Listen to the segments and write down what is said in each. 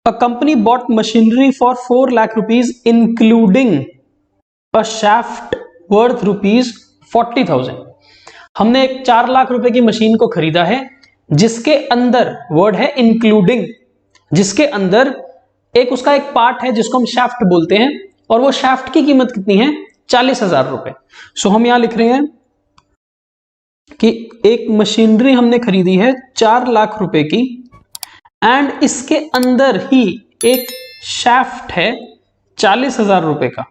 A company bought machinery for 4 lakh rupees including a shaft worth rupees 40,000। हमने एक 4 लाख रुपए की मशीन को खरीदा है जिसके अंदर वर्ड है इंक्लूडिंग, जिसके अंदर एक उसका एक पार्ट है जिसको हम शाफ्ट बोलते हैं और वो शाफ्ट की कीमत कितनी है 40,000 रुपए। सो हम यहां लिख रहे हैं कि एक मशीनरी हमने खरीदी है 4 लाख रुपए की एंड इसके अंदर ही एक शाफ्ट है 40,000 रुपए का।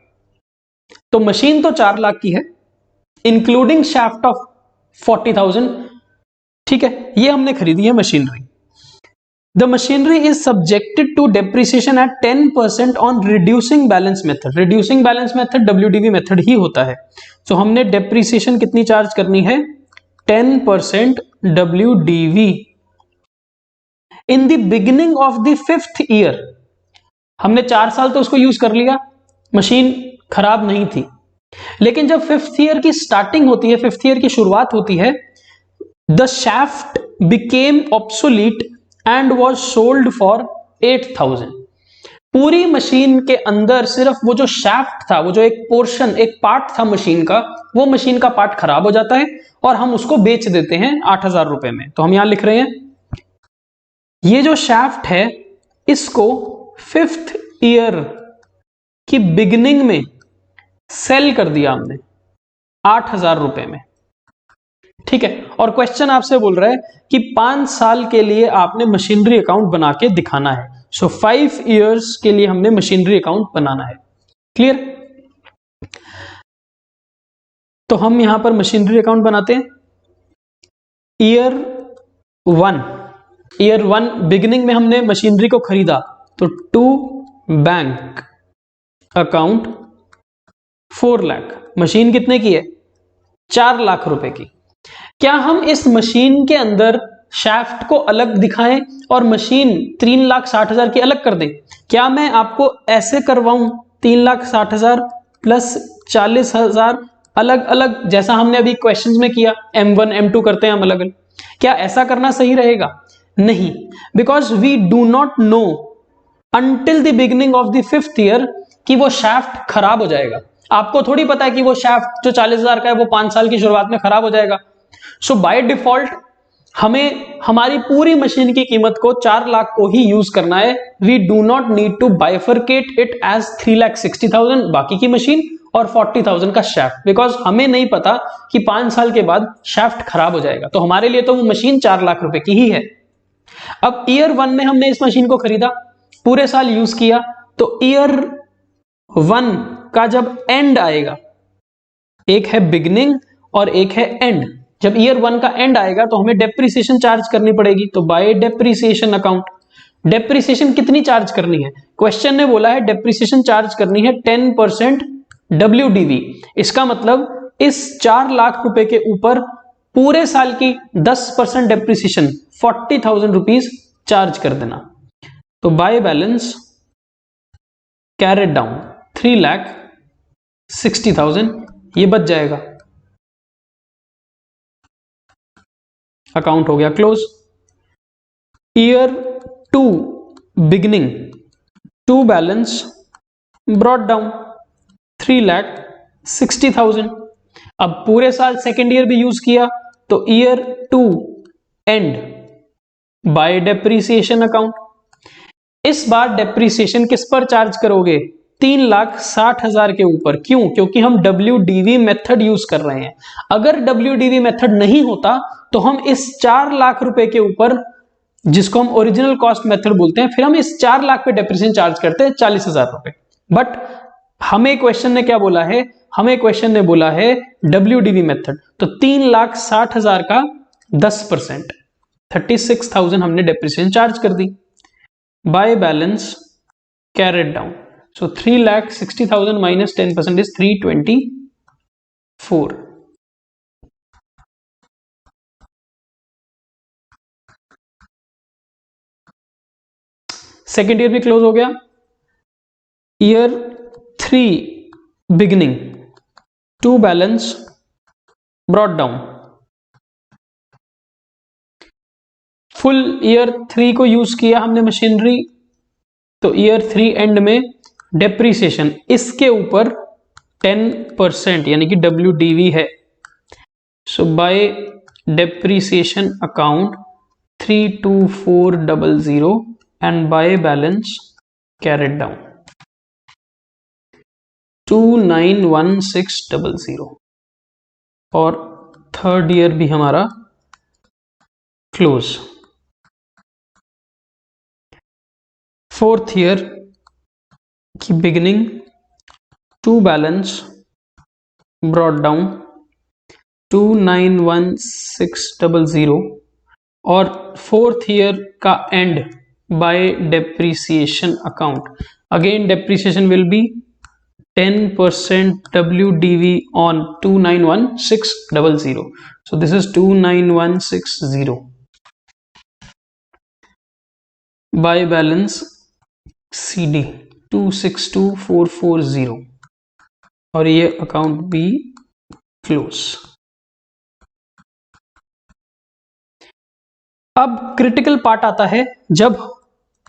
तो मशीन तो 4 लाख की है इंक्लूडिंग शाफ्ट ऑफ 40,000। ठीक है, ये हमने खरीदी है machinery. The machinery is subjected to depreciation at 10% on reducing balance method. Reducing balance method WDV method ही होता है। तो हमने डेप्रिसिएशन कितनी चार्ज करनी है 10% WDV in the beginning of the 5th year. हमने 4 साल तो उसको यूज कर लिया, मशीन खराब नहीं थी, लेकिन जब 5th ईयर की स्टार्टिंग होती है, 5th ईयर की शुरुआत होती है, the shaft became obsolete and was sold for 8,000। पूरी मशीन के अंदर सिर्फ वो जो शाफ्ट था, वो जो एक पोर्शन, एक पार्ट था मशीन का, वो मशीन का पार्ट खराब हो जाता है और हम उसको बेच देते हैं 8,000 रुपए में। तो हम यहां लिख रहे हैं ये जो शाफ्ट है इसको 5th ईयर की बिगिनिंग में सेल कर दिया हमने 8,000 रुपए में। ठीक है, और क्वेश्चन आपसे बोल रहा है कि 5 साल के लिए आपने मशीनरी अकाउंट बना के दिखाना है। सो 5 इयर्स के लिए हमने मशीनरी अकाउंट बनाना है। क्लियर? तो हम यहां पर मशीनरी अकाउंट बनाते हैं। ईयर वन बिगिनिंग में हमने मशीनरी को खरीदा, तो टू बैंक अकाउंट 4 लाख। मशीन कितने की है 4 लाख रुपए की। क्या हम इस मशीन के अंदर शाफ्ट को अलग दिखाएं और मशीन 3,60,000 की अलग कर दें? क्या मैं आपको ऐसे करवाऊं 3,60,000 प्लस 40,000 अलग अलग, जैसा हमने अभी क्वेश्चंस में किया, M1 M2 करते हैं हम अलग अलग? क्या ऐसा करना सही रहेगा? नहीं, because we do not know until the beginning of the 5th year कि वो शाफ्ट खराब हो जाएगा। आपको थोड़ी पता है कि वो शाफ्ट जो 40,000 का है वो 5 साल की शुरुआत में खराब हो जाएगा। सो बाय डिफॉल्ट हमें हमारी पूरी मशीन की कीमत को 4 लाख को ही यूज करना है। We do not need to bifurcate it as 3,60,000 बाकी की मशीन और 40,000 का शाफ्ट, बिकॉज हमें नहीं पता कि 5 साल के बाद शाफ्ट खराब हो जाएगा। तो हमारे लिए तो वो मशीन 4 लाख रुपए की ही है। अब ईयर 1 में हमने इस मशीन को खरीदा, पूरे साल यूज किया, तो ईयर 1 का जब एंड आएगा, एक है बिगिनिंग और एक है एंड, जब ईयर 1 का एंड आएगा तो हमें डेप्रिसिएशन चार्ज करनी पड़ेगी। तो बाय डेप्रिसिएशन अकाउंट डेप्रिसिएशन कितनी चार्ज करनी है? क्वेश्चन ने बोला है डेप्रिसिएशन चार्ज करनी है 10% WDV। इसका मतलब इस 4 लाख रुपए के ऊपर पूरे साल की 10% डेप्रिसिएशन 40,000 रुपीज चार्ज कर देना। तो बाय बैलेंस कैरेट डाउन 3,60,000 ये बच जाएगा। अकाउंट हो गया close. Year 2 beginning to balance brought down 3,60,000। अब पूरे साल सेकेंड ईयर भी यूज किया, तो year 2 and bye depreciation account. इस बार डेप्रिसिएशन किस पर चार्ज करोगे? 3,60,000 के ऊपर। क्यों? क्योंकि हम WDV मेथड यूज कर रहे हैं। अगर WDV मेथड नहीं होता तो हम इस 4 लाख रुपए के ऊपर, जिसको हम ओरिजिनल कॉस्ट मेथड बोलते हैं, फिर हम इस 4 लाख पे डेप्रिसिएशन चार्ज करते हैं 40,000 रुपए। बट हमें क्वेश्चन ने क्या बोला है? हमें क्वेश्चन ने बोला है WDV मेथड। तो 3,60,000 का 10% 36,000 हमने डेप्रिसिएशन चार्ज कर दी। By balance carried down, so 3,60,000 minus 10% is 324। Second year भी क्लोज हो गया। Year 3 beginning to balance brought down. Full year 3 को यूज किया हमने मशीनरी, तो ईयर 3 एंड में डेप्रीसिएशन इसके ऊपर 10% यानी कि WDV है। So by depreciation account 32400 and by balance carried down 291600 और थर्ड ईयर भी हमारा क्लोज। फोर्थ ईयर की beginning to balance brought down 291600 और फोर्थ ईयर का end by depreciation account. Again depreciation will be 10% WDV on 291600. So this is 29160 by balance CD 262440 और ये account भी close. अब क्रिटिकल पार्ट आता है जब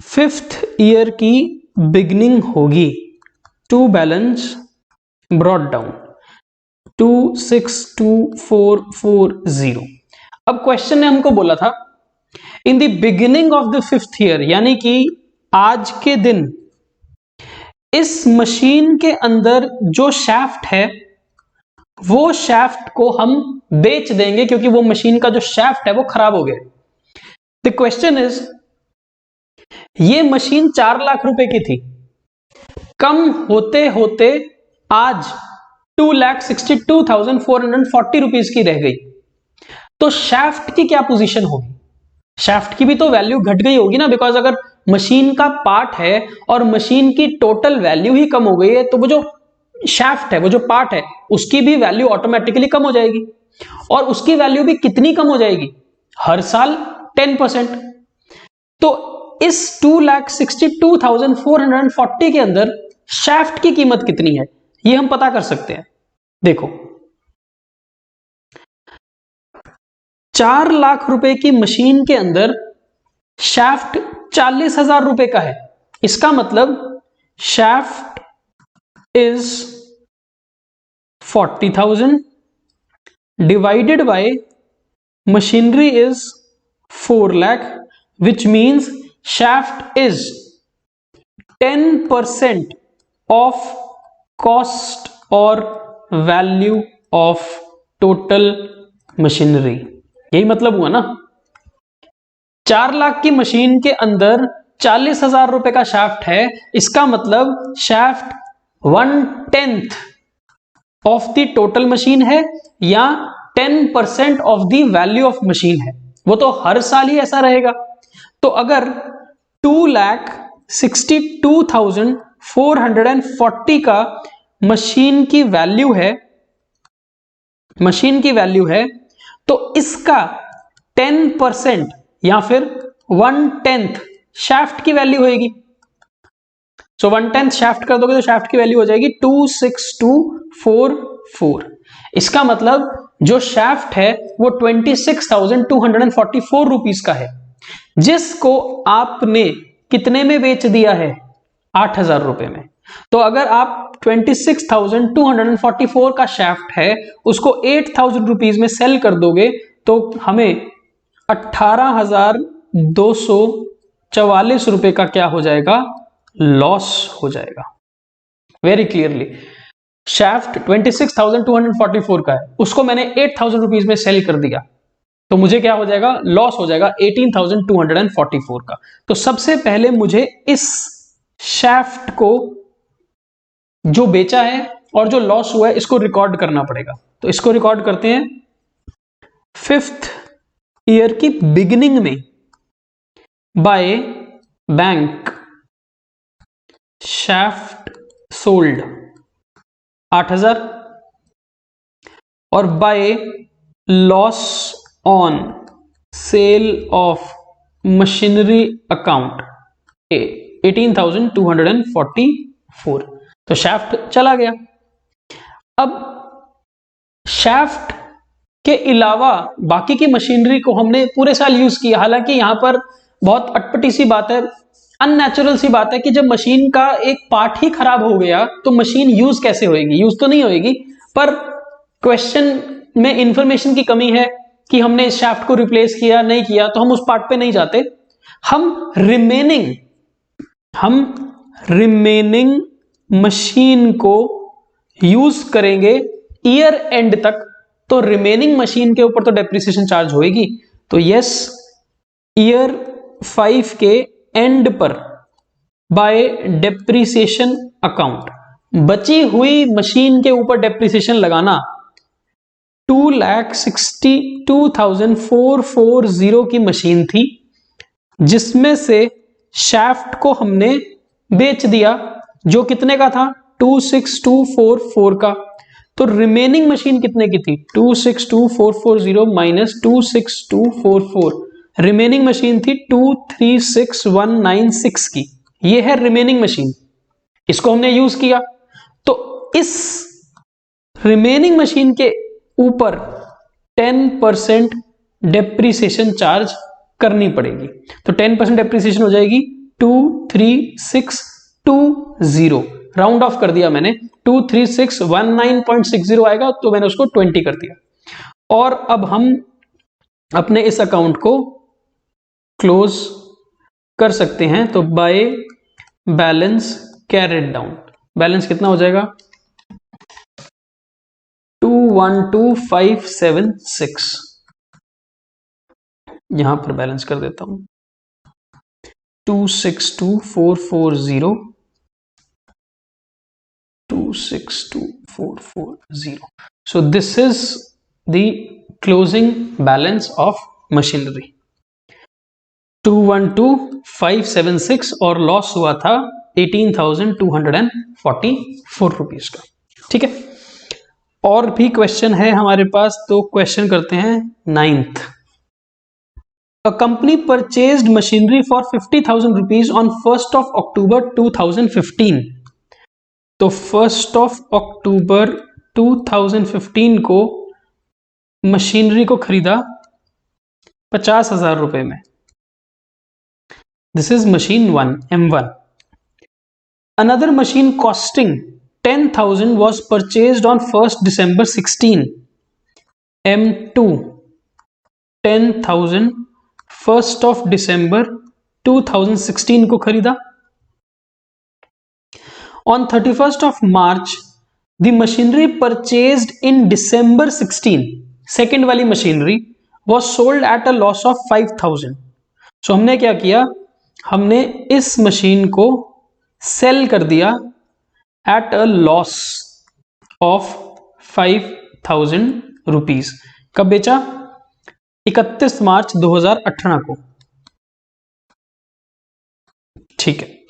5th ईयर की बिगनिंग होगी। To balance brought down 262440। अब क्वेश्चन ने हमको बोला था in the beginning of the 5th year, यानी कि आज के दिन इस मशीन के अंदर जो शाफ्ट है वो शाफ्ट को हम बेच देंगे क्योंकि वो मशीन का जो शाफ्ट है वो खराब हो गया। द क्वेश्चन इज ये मशीन 4 लाख रुपए की थी, कम होते होते आज 2,62,440 रुपीज की रह गई। तो शाफ्ट की क्या पोजीशन होगी? शाफ्ट की भी तो वैल्यू घट गई होगी ना, बिकॉज अगर मशीन का पार्ट है और मशीन की टोटल वैल्यू ही कम हो गई है तो वो जो शाफ्ट है, वो जो पार्ट है, उसकी भी वैल्यू ऑटोमेटिकली कम हो जाएगी। और उसकी वैल्यू भी कितनी कम हो जाएगी? हर साल 10%। तो इस 2,62,440 के अंदर शाफ्ट की कीमत कितनी है ये हम पता कर सकते हैं। देखो 4 लाख रुपए की मशीन के अंदर शाफ्ट 40,000 रुपए का है। इसका मतलब shaft is 40,000 divided by machinery is 4 lakh, which means shaft is 10% of cost or value of total machinery। यही मतलब हुआ ना। 4 लाख की मशीन के अंदर 40,000 रुपए का शाफ्ट है, इसका मतलब shaft 1/10 of the total machine है या 10% of the value of machine है। वो तो हर साल ही ऐसा रहेगा। तो अगर 2,62,440 का मशीन की वैल्यू है तो इसका 10% या फिर 1/10 शाफ्ट की वैल्यू होगी। सो 1/10 शाफ्ट कर दोगे तो शाफ्ट की वैल्यू हो जाएगी 26244। इसका मतलब जो शाफ्ट है वो 26,244 रुपीज का है, जिसको आपने कितने में बेच दिया है? 8,000 रुपए में। तो अगर आप 26,244 का शाफ्ट है उसको 8,000 रुपीज में सेल कर दोगे तो हमें 18,244 रुपए का क्या हो जाएगा? लॉस हो जाएगा। वेरी क्लियरली शाफ्ट 26,244 का है, उसको मैंने 8,000 रुपीज में सेल कर दिया तो मुझे क्या हो जाएगा? लॉस हो जाएगा 18,244 का। तो सबसे पहले मुझे इस शाफ्ट को जो बेचा है और जो लॉस हुआ है इसको रिकॉर्ड करना पड़ेगा। तो इसको रिकॉर्ड करते हैं। 5th ईयर की बिगिनिंग में बाय बैंक शाफ्ट सोल्ड 8,000 और by loss on sale of machinery account 18,244। तो शाफ्ट चला गया। अब शाफ्ट के अलावा बाकी की मशीनरी को हमने पूरे साल यूज किया। हालांकि यहां पर बहुत अटपटी सी बात है, अननेचुरल सी बात है कि जब मशीन का एक पार्ट ही खराब हो गया तो मशीन यूज कैसे होएगी, यूज तो नहीं होएगी। पर क्वेश्चन में इंफॉर्मेशन की कमी है कि हमने इस शाफ्ट को रिप्लेस किया नहीं किया, तो हम उस पार्ट पे नहीं जाते। हम रिमेनिंग मशीन को यूज करेंगे ईयर एंड तक, तो रिमेनिंग मशीन के ऊपर तो डेप्रिसिएशन चार्ज होएगी। तो यस, ईयर 5 के एंड पर बाय डेप्रिसिएशन अकाउंट बची हुई मशीन के ऊपर डेप्रिसिएशन लगाना 2,62,440 की मशीन थी, जिसमें से शाफ्ट को हमने बेच दिया जो कितने का था, 262,440 का। तो रिमेनिंग मशीन कितने की थी, 262,440 माइनस 262,440, रिमेनिंग मशीन थी 236,196 की। ये है रिमेनिंग मशीन, इसको हमने यूज किया। तो इस रिमेनिंग मशीन के ऊपर 10% डेप्रिसिएशन चार्ज करनी पड़ेगी। तो 10% डेप्रिसिएशन हो जाएगी 23620, राउंड ऑफ कर दिया मैंने, 23619.60 आएगा, तो मैंने उसको 20 कर दिया। और अब हम अपने इस अकाउंट को क्लोज कर सकते हैं। तो by balance carried down, balance कितना हो जाएगा, 212,576। यहां पर बैलेंस कर देता हूं, 262,440, 262,440. So this is the closing balance of machinery, 212,576, और लॉस हुआ था 18,244 रुपीज का। ठीक है, और भी क्वेश्चन है हमारे पास, तो क्वेश्चन करते हैं 9th। A company purchased machinery for 50,000 rupees on 1st of October 2015. तो 1st of October 2015 को मशीनरी को खरीदा 50,000 रुपए में। This is machine 1, M1. Another machine costing 10,000 was purchased on 1st December 16. M2, 10,000 1st of December 2016 को खरीदा। On 31st of March, the machinery purchased in December 16, second वाली machinery, was sold at a loss of 5,000. So हमने क्या किया, हमने इस machine को cell कर दिया at a loss of 5,000 rupees. कब बेचा, 31 मार्च 2018 को। ठीक है,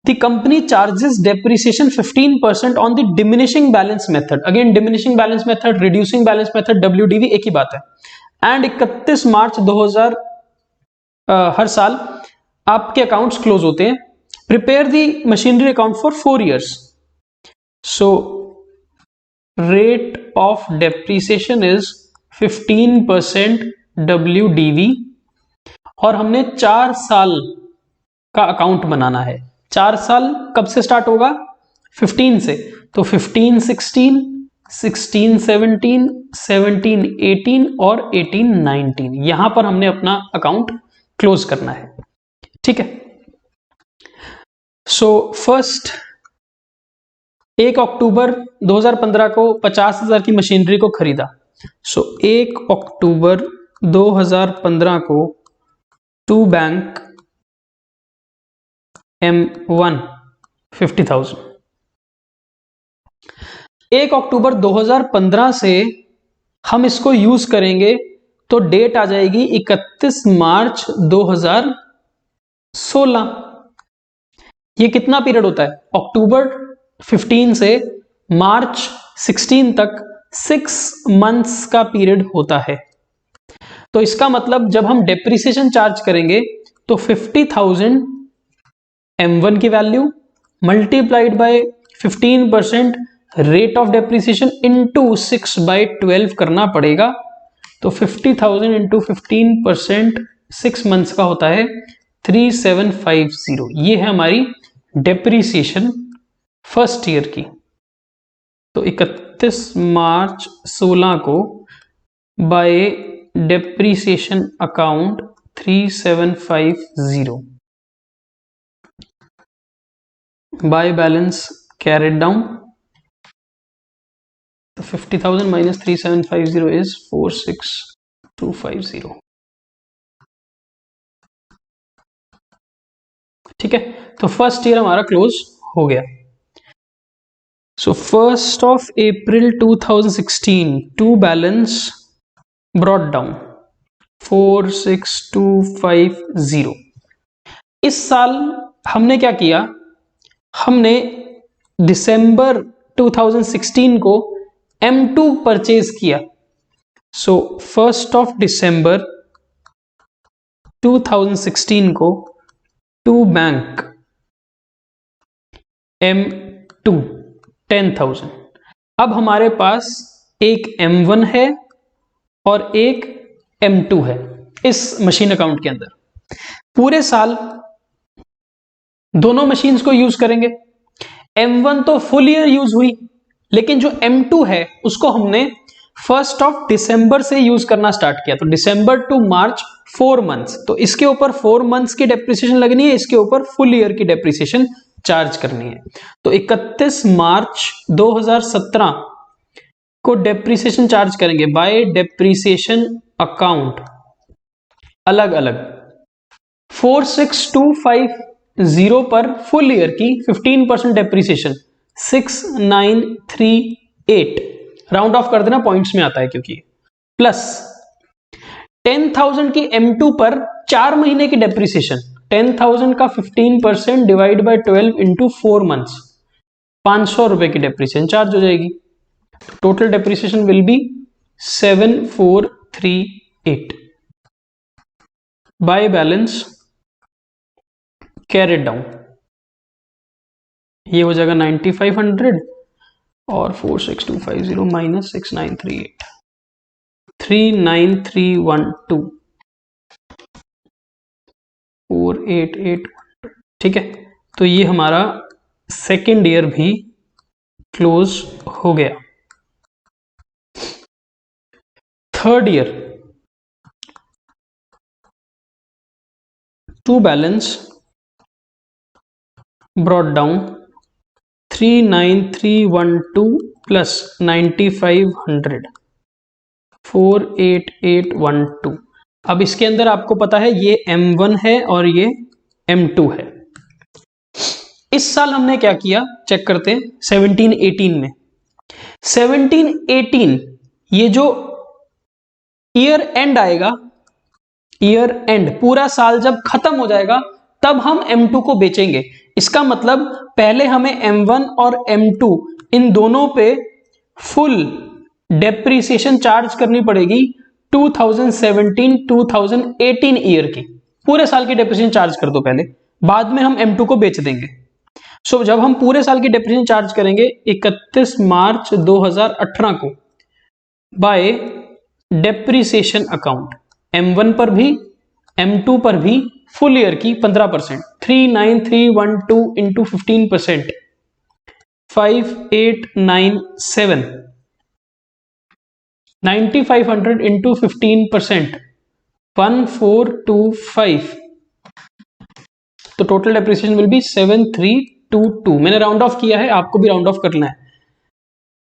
The company charges depreciation 15% on the diminishing balance method. Again, diminishing balance method, reducing balance method, WDV एक ही बात है। And 31 मार्च 2000 हर साल आपके अकाउंट्स क्लोज होते हैं। Prepare the machinery account for 4 years. So, rate of depreciation is 15% WDV, और हमने 4 साल का अकाउंट बनाना है। 4 साल कब से स्टार्ट होगा, 15 से, तो 15-16, 16-17, 17-18 और 18-19, यहां पर हमने अपना अकाउंट क्लोज करना है। ठीक है, सो फर्स्ट 1 अक्टूबर 2015 को 50,000 की मशीनरी को खरीदा। सो 1 अक्टूबर 2015 को टू बैंक M1 50,000। 1 अक्टूबर 2015 से हम इसको यूज करेंगे तो डेट आ जाएगी 31 मार्च 2016। ये कितना पीरियड होता है, अक्टूबर 15 से मार्च 16 तक 6 मंथ्स का पीरियड होता है। तो इसका मतलब जब हम डेप्रिसिएशन चार्ज करेंगे तो 50,000 M1 की value multiplied by 15% rate of depreciation into 6/12 करना पड़ेगा। तो 50,000 इंटू 15% 6 मंथ्स का होता है 3750, ये है हमारी डेप्रीसिएशन फर्स्ट ईयर की। तो 31 मार्च 16 को by depreciation account 3750 by balance carried down. तो 50,000 माइनस 3750 इज 46250। ठीक है, तो फर्स्ट ईयर हमारा क्लोज हो गया। So 1st of April 2016 to balance brought down 46250। इस साल हमने क्या किया, हमने दिसंबर 2016 को M2 परचेज किया। सो 1st of December 2016 को टू बैंक M2 10,000। अब हमारे पास एक M1 है और एक M2 है इस मशीन अकाउंट के अंदर। पूरे साल दोनों मशीन्स को यूज करेंगे। M1 तो फुल ईयर यूज हुई, लेकिन जो M2 है उसको हमने 1st of December से यूज करना स्टार्ट किया। तो दिसंबर टू मार्च 4 मंथ्स, तो इसके ऊपर 4 मंथ्स की डेप्रिसिएशन लगनी है, इसके ऊपर फुल ईयर की डेप्रिसिएशन चार्ज करनी है। तो 31 मार्च 2017 को डेप्रिसिएशन चार्ज करेंगे बाय डेप्रिसिएशन अकाउंट अलग अलग। 46,250 पर फुल ईयर की 15% डेप्रिसिएशन 6,938, राउंड ऑफ कर देना, पॉइंट्स में आता है क्योंकि, प्लस 10,000 की M2 पर 4 महीने की डेप्रिसिएशन, 10,000 का 15% डिवाइड बाय 12 इंटू 4 मंथ्स, 500 रुपए की डेप्रिसिएशन चार्ज हो जाएगी। Total depreciation will be 7,438 bye balance carried down. ये हो जाएगा 9,500 और 46250 माइनस 6,938, 39312 48812। ठीक है, तो ये हमारा सेकेंड ईयर भी क्लोज हो गया। Third year to balance brought down 39312 plus 9,500 48812। अब इसके अंदर आपको पता है ये M1 है और ये M2 है। इस साल हमने क्या किया चेक करते हैं। 17-18 में 17-18 ये जो ईयर एंड आएगा, ईयर एंड पूरा साल जब खत्म हो जाएगा तब हम M2 को बेचेंगे। इसका मतलब पहले हमें M1 और M2 इन दोनों पे फुल डेप्रिसिएशन चार्ज करनी पड़ेगी 2017-2018 ईयर की। पूरे साल की डेप्रिसिएशन चार्ज कर दो पहले, बाद में हम M2 को बेच देंगे। सो जब हम पूरे साल की डेप्रिसिएशन चार्ज करेंगे 31 मार्च 2018 को बाय डेप्रिसिएशन अकाउंट M1 पर भी M2 पर भी फुल ईयर की 15%, 39312 इंटू 15%, 5897, 9,500 इंटू 15%, 1425। तो टोटल डेप्रिसिएशन विल बी 7322। मैंने राउंड ऑफ किया है, आपको भी राउंड ऑफ करना है।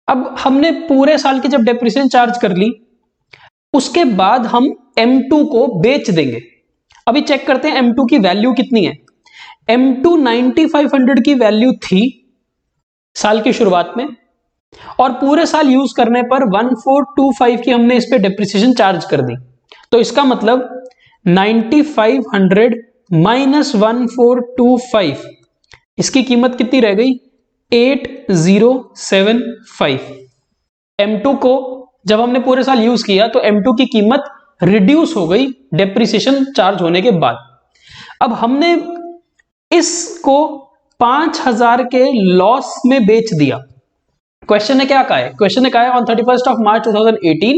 अब हमने पूरे साल की जब डेप्रिसिएशन चार्ज कर ली, उसके बाद हम M2 को बेच देंगे। अभी चेक करते हैं M2 की वैल्यू कितनी है। M2 9,500 की वैल्यू थी साल की शुरुआत में, और पूरे साल यूज करने पर 1425 की हमने इस पे डेप्रिसिएशन चार्ज कर दी। तो इसका मतलब 9,500 माइनस 1425, इसकी कीमत कितनी रह गई 8075। M2 को जब हमने पूरे साल यूज किया तो M2 की कीमत रिड्यूस हो गई डेप्रिसिएशन चार्ज होने के बाद। अब हमने इसको 5,000 के लॉस में बेच दिया। क्वेश्चन ने क्या कहा है, क्वेश्चन ने कहा है on 31st of March 2018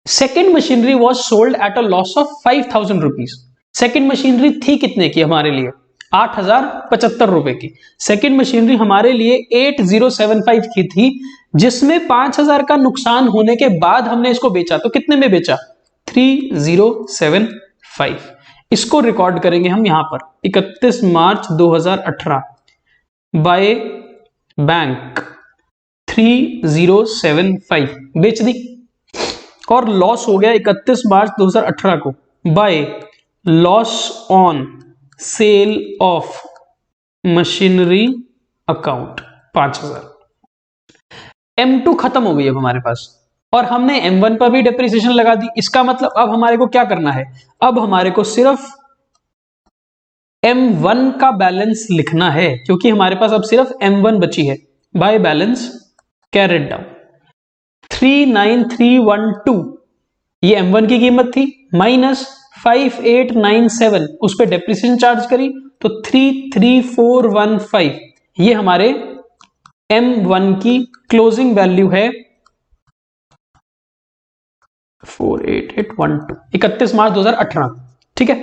second machinery was sold at a loss of 5,000 rupees. Second machinery थी कितने की हमारे लिए? 8,075 रुपए की। सेकंड मशीनरी हमारे लिए 8075 की थी, जिसमें 5,000 का नुकसान होने के बाद हमने इसको बेचा। तो कितने में बेचा? 3075। इसको रिकॉर्ड करेंगे हम यहां पर 31 मार्च 2018 बाय बैंक 3075 बेच दी, और लॉस हो गया 31 मार्च 2018 को by loss on sale of machinery account 5,000। M2 खत्म हो गई अब हमारे पास, और हमने M1 पर भी डेप्रिसिएशन लगा दी। इसका मतलब अब हमारे को क्या करना है? अब हमारे को सिर्फ M1 का बैलेंस लिखना है, क्योंकि हमारे पास अब सिर्फ M1 बची है। बाय बैलेंस कैरेट डाउन 39312, ये M1 की कीमत थी, माइनस 5897 उस पर डेप्रिसिएशन चार्ज करी तो 33415, ये हमारे M1 की क्लोजिंग वैल्यू है 48812, 31 मार्च 2018। ठीक है,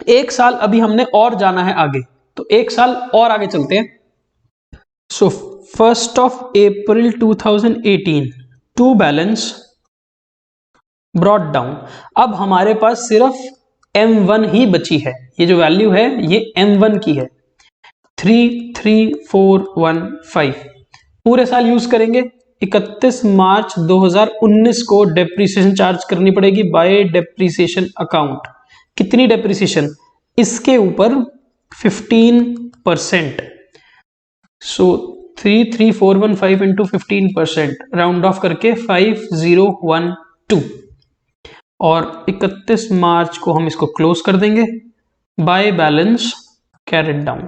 एक साल अभी हमने और जाना है आगे, तो एक साल और आगे चलते हैं। सो 1 अप्रैल 2018 टू बैलेंस ब्रॉट डाउन। अब हमारे पास सिर्फ M1 ही बची है, ये जो वैल्यू है ये M1 की है 33415। पूरे साल यूज करेंगे। 31 मार्च 2019 को डेप्रिसिएशन चार्ज करनी पड़ेगी बाय डेप्रिसिएशन अकाउंट। कितनी डेप्रिसिएशन? इसके ऊपर 15%। सो 33415 इंटू 15%, राउंड ऑफ करके 5012, और 31 मार्च को हम इसको क्लोज कर देंगे बाय बैलेंस कैरेट डाउन।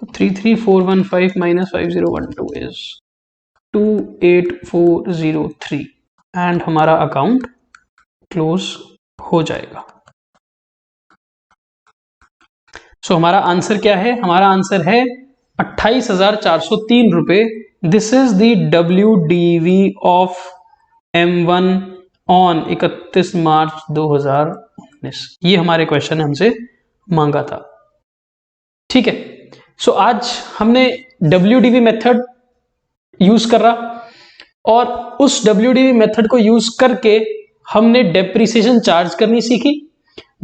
तो 33415 माइनस 5012 इज 28403 एंड हमारा अकाउंट क्लोज हो जाएगा। सो हमारा आंसर क्या है? हमारा आंसर है 28,403 रुपए। This is the WDV of M1 on 31 मार्च 2019। ये हमारे क्वेश्चन हमसे मांगा था। ठीक है, सो आज हमने WDV मेथड यूज करा, और उस WDV मेथड को यूज करके हमने डेप्रिसिएशन चार्ज करनी सीखी,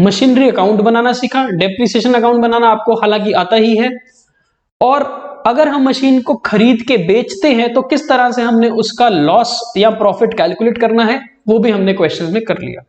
मशीनरी अकाउंट बनाना सीखा। डेप्रिसिएशन अकाउंट बनाना आपको हालांकि आता ही है, और अगर हम मशीन को खरीद के बेचते हैं तो किस तरह से हमने उसका लॉस या प्रॉफिट कैलकुलेट करना है वो भी हमने क्वेश्चन में कर लिया।